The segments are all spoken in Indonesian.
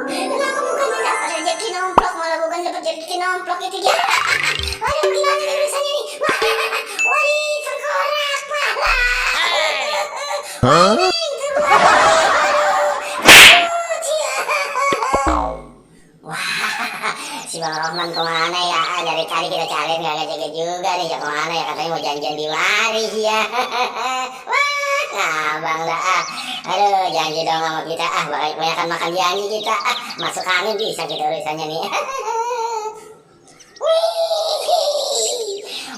Kenapa bukannya dapat rezeki nomplok, malah bukan dapat rezeki nomplok itu dia. Aduh, gimana nih urusannya nih? Wah, waduh, tengkorak pala. Hah? Si Bang Rohman kemana ya? Dari tadi kita cari nggak jaga juga nih. Ya kemana ya? Katanya mau janjian di waris ya. Wah, ngabang dah ah. Aduh, janji dong sama kita ah. Banyakan makan janji kita ah. Masuk angin bisa kita urusannya nih. Wih,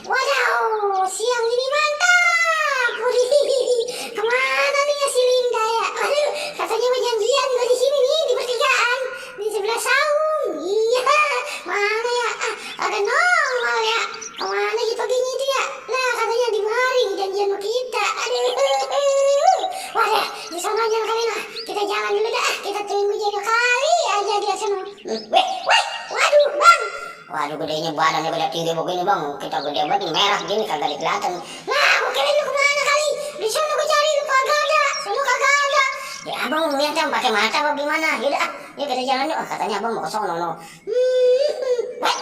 wadaw, siang ini mantap. Wih, kemana nih ya si Linda ya? Aduh, katanya mau janjian gue di sini nih di pertigaan di sebelah saung. Iya, mana ya? Ada nongol ya. Kemana gitu paginya itu ya? Lah katanya di mari janjian sama kita. Aduh, wadah di sana aja kali lah. Kita jalan dulu dah. Kita tunggu jaga kali aja dia sana. Weh, waduh bang. Waduh gedenya badannya gede tinggi begini bang. Kita gede banget merah gini kagak kelihatan. Lah, gue kira lu kemana kali? Di sana gue cari lu kagak ada. Sana kagak ada. Ya abang lihat yang pakai mata apa gimana? Yaudah, yuk kita jalan yuk. Katanya abang mau ke sono no. Wah,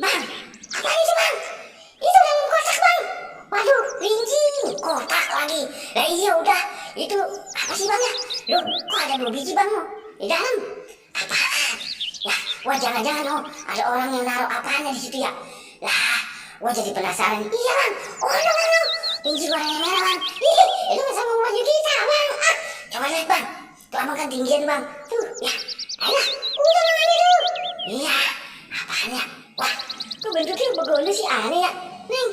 bang, apa itu bang? Itu dalam kotak bang. Waduh, linci, kotak lagi. Lah iya udah, itu apa sih bang ya? Loh, kok ada 2 biji bang di dalam? Apaan? Ya, wah jangan-jangan ada orang yang naruh apaan di situ ya? Lah, wah jadi penasaran. Iya bang, no, linci warnanya merah bang. Ih, itu sama baju kita bang. Ah, coba lihat bang, tuh abang kan tinggian bang. Tuh, ya, ayolah, udah bang ambil dulu. Iya, apaan ya? Wah, kok bentuknya begini sih aneh ya? Neng,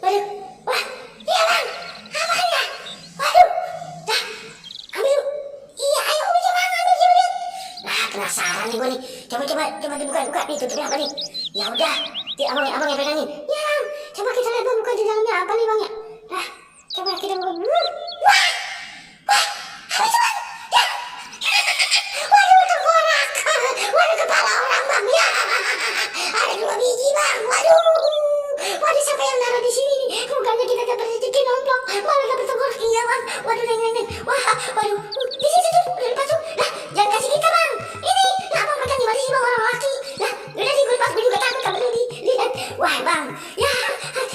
waduh, wah, iya bang, apaan ya? Waduh, dah, ambil dulu. Iya, ayo udah bang, ambil coba lihat. Nah, penasaran nih gue nih. Coba dibuka nih, tutupnya apa nih? Ya udah, abang yang pegangin. Ya bang, coba kita lihat bang, buka di dalamnya apa nih bang ya? Nah, coba kita buka dulu. Wah, apa itu bang? Ya, waduh tengkorak, waduh kepala orang bang ya. Ada 2 biji bang, waduh siapa yang naruh di sini nih? Bukannya kita dapat rezeki nomplok, malah dapat tengkorak iya bang. Waduh neng, wah, waduh, di situ tuh, udah lepas tuh. Nah, jangan kasih kita bang. Ini, lah abang makan di mana sih bang orang laki? Lah, udah sih gue lepas, gue juga takut kamu tadi. Lihat, wah bang, ya,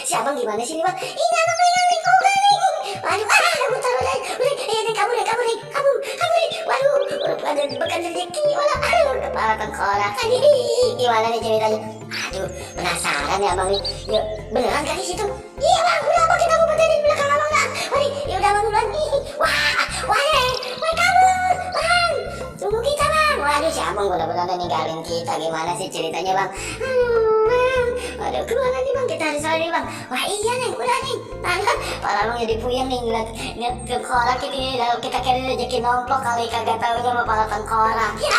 si abang gimana sih nih bang? Ini abang pegang nih, kok nih? Waduh, aku taruh deh, udah, kabur deh. Waduh, bukan rezeki malah, aduh, kepala tengkorak. Gimana nih ceritanya? Aduh, penasaran ya abang nih. Yuk, beneran kan di situ? Iya bang, udah abang kita ngumpet di belakang abang dah. Waduh, ya udah abang duluan nih. Wah, kabur, bang. Tunggu kita bang. Waduh, si abang bener-bener ninggalin kita. Gimana sih ceritanya bang? Bang, waduh, kemana nih bang? Kita harus lari bang. Wah iya nih, udah nih. Para abang jadi puyeng nih ngeliat tengkorak ini. Kita kira rezeki nomplok kali kagak tahu sama para tengkorak. Ya.